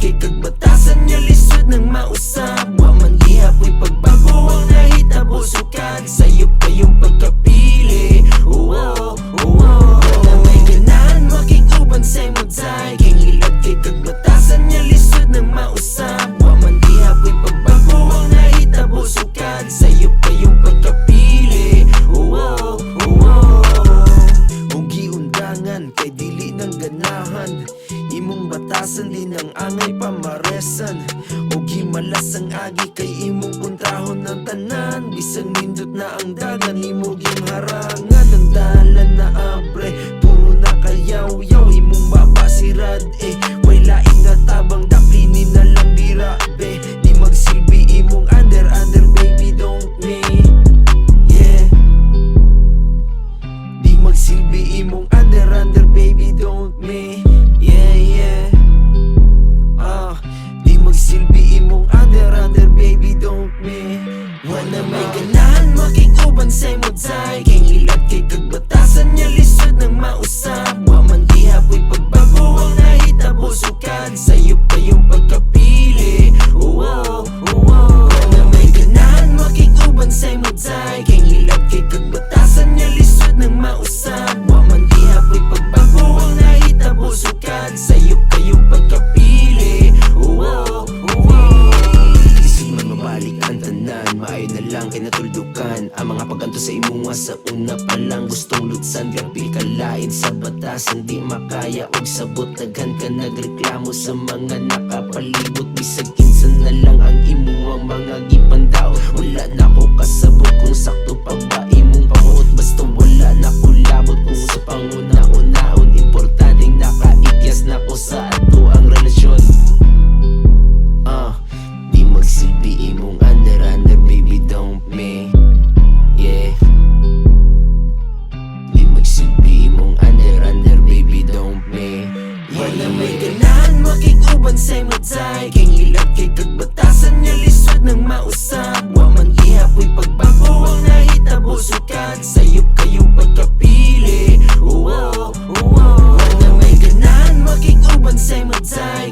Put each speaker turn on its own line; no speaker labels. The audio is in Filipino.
kay kagbatasan niya lisod ng mausap. Wa man gihapoy pagbago ang nahitabo sukad sayop kayong pagkapili. Na may ganahan makiguban sa imudzay kay ngilad kay kagbatasan niya lisod ng mausap. Wa man gihapoy pagbago ang nahitabo sukad sayop kayong pagkapili. Huwag giundangan kay dili ng ganahan, imong batasan din ang angay pamaresan. Huwag gimalas ang agi kay imong puntahon ng tanan. Bisang nindot na ang dagan imo gingharangan. Ang dalan na abre puro na kayaw-yaw, imong babasirad way laing nga tabang daplinin na lang dira be. Di magsilbi imong under baby don't me. Di magsilbi imong under baby don't me. Di magsilbi imong under baby don't me. Wala may ganahan makiguban sa imudzay kay ngilad kay kagbatasan niya lisod ng mausap. Wa man gihapoy pagbago ang nahitabo sukad sayop kayong pagkapili. Wala may ganahan makiguban sa imudzay kay ngilad kay kagbatasan niya lisod ng mausap. Wa man gihapoy pagbago ang nahitabo sukad sayop kayong pagkapili. Lisod man mabalik ang tanan, maayo na lang kay natuldukan ang mga paganto sa imunga sa una pa lang. Gustong lutsan grabe kalain sa batasan di makaya og sabot. Daghan ka nagreklamo sa mga nakapalibot. Bisag kinsa na lang ang imuang mga gipandao. Wala na ko kasabot kung sakto pa ba imong pamuot. Basta wala na ko labot kung sa panguna-unaon. Importanteng nakaikyas na ko sa ato ang relasyon. Di magsilbi imong under baby don't me. Di magsilbi imong under baby don't me. Wala may ganahan makiguban sa imudzay kay ngilad kay kagbatasan niya lisod ng mausap. Wa man gihapoy pagbago ang nahitabo sukad sayop kayong pagkapili. Wala may ganahan makiguban sa imudzay